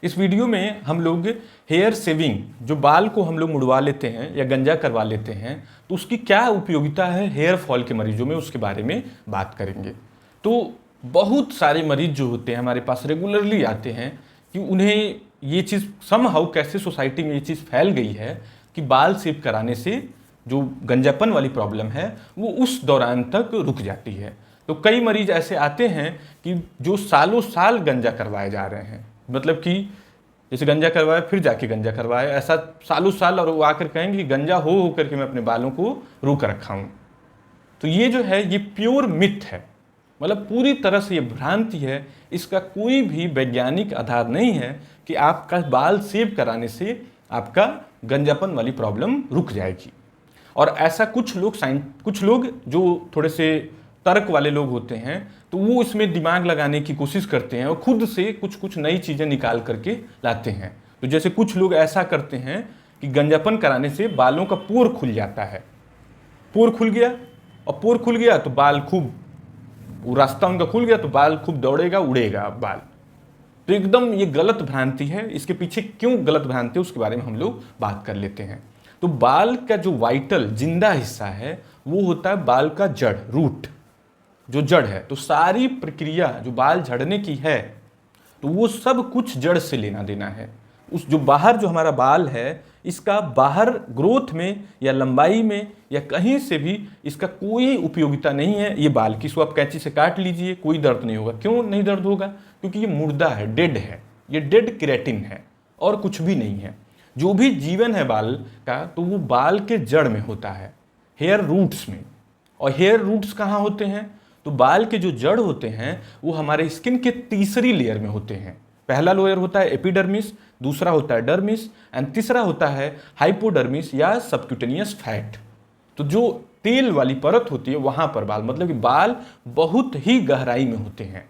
इस वीडियो में हम लोग हेयर सेविंग, जो बाल को हम लोग मुड़वा लेते हैं या गंजा करवा लेते हैं, तो उसकी क्या उपयोगिता है हेयर फॉल के मरीजों में, उसके बारे में बात करेंगे। तो बहुत सारे मरीज जो होते हैं हमारे पास रेगुलरली आते हैं कि उन्हें ये चीज़ समहाउ कैसे सोसाइटी में ये चीज़ फैल गई है कि बाल सेव कराने से जो गंजापन वाली प्रॉब्लम है वो उस दौरान तक रुक जाती है। तो कई मरीज ऐसे आते हैं कि जो सालों साल गंजा करवाए जा रहे हैं, मतलब कि जैसे गंजा करवाए फिर जाके गंजा करवाए, ऐसा सालों साल, और वो आकर कहेंगे कि गंजा हो करके मैं अपने बालों को रोक रखा हूँ। तो ये जो है ये प्योर मिथ है, मतलब पूरी तरह से ये भ्रांति है। इसका कोई भी वैज्ञानिक आधार नहीं है कि आपका बाल सेव कराने से आपका गंजापन वाली प्रॉब्लम रुक जाएगी। और ऐसा कुछ लोग जो थोड़े से तर्क वाले लोग होते हैं तो वो इसमें दिमाग लगाने की कोशिश करते हैं और खुद से कुछ नई चीज़ें निकाल करके लाते हैं। तो जैसे कुछ लोग ऐसा करते हैं कि गंजापन कराने से बालों का पोर खुल जाता है, पोर खुल गया, और पोर खुल गया तो बाल खूब, वो रास्ता उनका खुल गया तो बाल खूब दौड़ेगा, उड़ेगा बाल। तो एकदम ये गलत भ्रांति है। इसके पीछे क्यों गलत भ्रांति है उसके बारे में हम लोग बात कर लेते हैं। तो बाल का जो वाइटल जिंदा हिस्सा है वो होता है बाल का जड़, रूट, जो जड़ है। तो सारी प्रक्रिया जो बाल झड़ने की है तो वो सब कुछ जड़ से लेना देना है। उस जो बाहर जो हमारा बाल है, इसका बाहर ग्रोथ में या लंबाई में या कहीं से भी इसका कोई उपयोगिता नहीं है। ये बाल की इसको आप कैंची से काट लीजिए, कोई दर्द नहीं होगा। क्यों नहीं दर्द होगा? क्योंकि ये मुर्दा है, डेड है, ये डेड केराटिन है और कुछ भी नहीं है। जो भी जीवन है बाल का तो वो बाल के जड़ में होता है, हेयर रूट्स में। और हेयर रूट्स कहाँ होते हैं? तो बाल के जो जड़ होते हैं वो हमारे स्किन के तीसरी लेयर में होते हैं। पहला लेयर होता है एपिडर्मिस, दूसरा होता है डर्मिस एंड तीसरा होता है हाइपोडर्मिस या सबक्यूटेनियस फैट। तो जो तेल वाली परत होती है वहां पर बाल, मतलब कि बाल बहुत ही गहराई में होते हैं।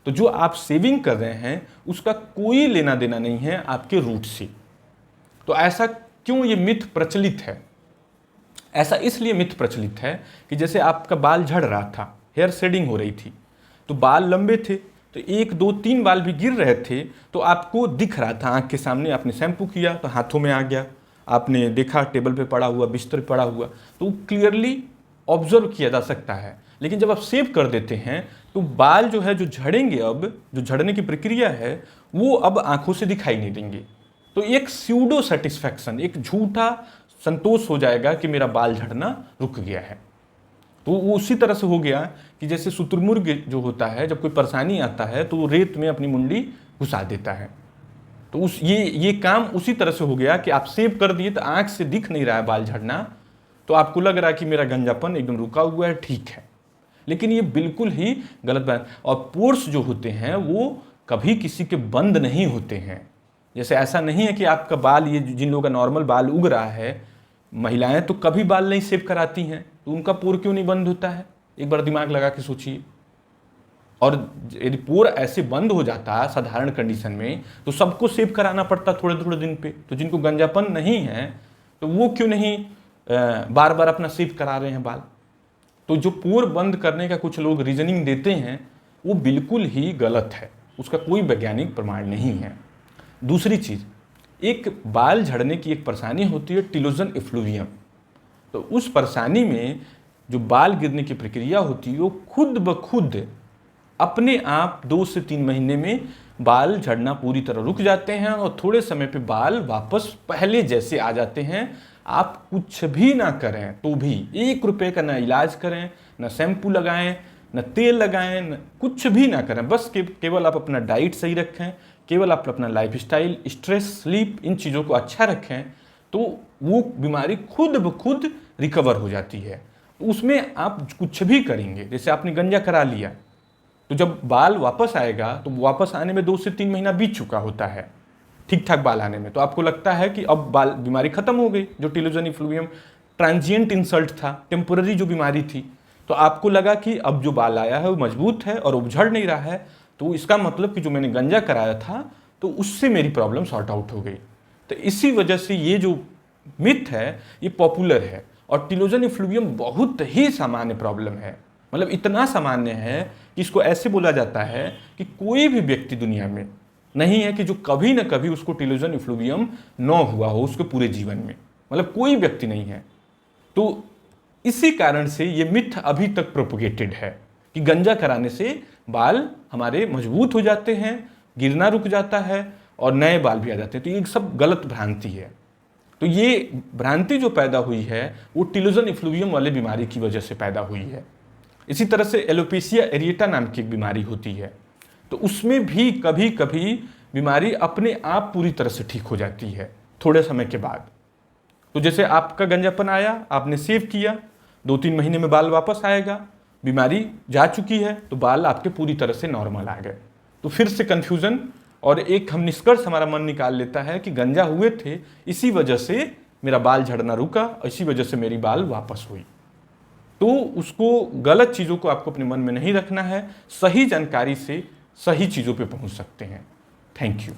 तो जो आप सेविंग कर रहे हैं उसका कोई लेना देना नहीं है आपके रूट से। तो ऐसा क्यों ये मिथ प्रचलित है? ऐसा इसलिए मिथ प्रचलित है कि जैसे आपका बाल झड़ रहा था, हेयर शेडिंग हो रही थी, तो बाल लंबे थे, तो 1 2 3 बाल भी गिर रहे थे तो आपको दिख रहा था आंख के सामने। आपने शैम्पू किया तो हाथों में आ गया, आपने देखा टेबल पे पड़ा हुआ, बिस्तर पे पड़ा हुआ, तो क्लियरली ऑब्जर्व किया जा सकता है। लेकिन जब आप सेव कर देते हैं तो बाल जो है जो झड़ेंगे, अब जो झड़ने की प्रक्रिया है वो अब आंखों से दिखाई नहीं देंगे। तो एक स्यूडो सेटिस्फैक्शन, एक झूठा संतोष हो जाएगा कि मेरा बाल झड़ना रुक गया है। तो वो उसी तरह से हो गया कि जैसे शुतुरमुर्ग जो होता है जब कोई परेशानी आता है तो वो रेत में अपनी मुंडी घुसा देता है। तो ये काम उसी तरह से हो गया कि आप सेव कर दिए तो आंख से दिख नहीं रहा है बाल झड़ना, तो आपको लग रहा है कि मेरा गंजापन एकदम रुका हुआ है, ठीक है। लेकिन ये बिल्कुल ही गलत बात। और पोर्स जो होते हैं वो कभी किसी के बंद नहीं होते हैं। जैसे ऐसा नहीं है कि आपका बाल, ये जिन लोगों का नॉर्मल बाल उग रहा है, महिलाएं तो कभी बाल नहीं सेव कराती हैं, तो उनका पोर क्यों नहीं बंद होता है? एक बार दिमाग लगा के सोचिए। और यदि पोर ऐसे बंद हो जाता साधारण कंडीशन में तो सबको सेव कराना पड़ता थोड़े थोड़े दिन पे। तो जिनको गंजापन नहीं है तो वो क्यों नहीं बार बार अपना सेव करा रहे हैं बाल? तो जो पोर बंद करने का कुछ लोग रीजनिंग देते हैं वो बिल्कुल ही गलत है, उसका कोई वैज्ञानिक प्रमाण नहीं है। दूसरी चीज़, एक बाल झड़ने की एक परेशानी होती है टिलोजन इफ्लूवियम। तो उस परेशानी में जो बाल गिरने की प्रक्रिया होती है वो खुद ब खुद अपने आप 2 से 3 महीने में बाल झड़ना पूरी तरह रुक जाते हैं और थोड़े समय पे बाल वापस पहले जैसे आ जाते हैं। आप कुछ भी ना करें तो भी, 1 रुपये का ना इलाज करें, ना शैम्पू लगाएं, ना तेल लगाएं, ना कुछ भी ना करें, बस केवल आप अपना डाइट सही रखें, केवल आप अपना लाइफस्टाइल, स्ट्रेस, स्लीप, इन चीज़ों को अच्छा रखें तो वो बीमारी खुद ब खुद रिकवर हो जाती है। तो उसमें आप कुछ भी करेंगे, जैसे आपने गंजा करा लिया तो जब बाल वापस आएगा तो वापस आने में 2 से 3 महीना बीत चुका होता है, ठीक ठाक बाल आने में। तो आपको लगता है कि अब बाल बीमारी खत्म हो गई। जो टिलोजन इफ्लूवियम ट्रांजिएंट इंसल्ट था, टेम्पोररी जो बीमारी थी, तो आपको लगा कि अब जो बाल आया है वो मजबूत है और उझड़ नहीं रहा है, तो इसका मतलब कि जो मैंने गंजा कराया था तो उससे मेरी प्रॉब्लम सॉर्ट आउट हो गई। तो इसी वजह से ये जो मिथ है ये पॉपुलर है। और टिलोजन इफ्लूवियम बहुत ही सामान्य प्रॉब्लम है, मतलब इतना सामान्य है कि इसको ऐसे बोला जाता है कि कोई भी व्यक्ति दुनिया में नहीं है कि जो कभी ना कभी उसको टेलोजन इफ्लूवियम न हुआ हो उसके पूरे जीवन में, मतलब कोई व्यक्ति नहीं है। तो इसी कारण से ये मिथ अभी तक प्रोपोगेटेड है कि गंजा कराने से बाल हमारे मजबूत हो जाते हैं, गिरना रुक जाता है और नए बाल भी आ जाते हैं। तो ये सब गलत भ्रांति है। तो ये भ्रांति जो पैदा हुई है वो टेलोजन इफ्लूवियम वाले बीमारी की वजह से पैदा हुई है। इसी तरह से एलोपेशिया एरिएटा नाम की एक बीमारी होती है, तो उसमें भी कभी कभी बीमारी अपने आप पूरी तरह से ठीक हो जाती है थोड़े समय के बाद। तो जैसे आपका गंजापन आया, आपने सेव किया, 2-3 महीने में बाल वापस आएगा, बीमारी जा चुकी है तो बाल आपके पूरी तरह से नॉर्मल आ गए। तो फिर से कन्फ्यूजन और एक हम निष्कर्ष हमारा मन निकाल लेता है कि गंजा हुए थे, इसी वजह से मेरा बाल झड़ना रुका, इसी वजह से मेरी बाल वापस हुई। तो उसको गलत चीज़ों को आपको अपने मन में नहीं रखना है, सही जानकारी से सही चीज़ों पे पहुंच सकते हैं। Thank you.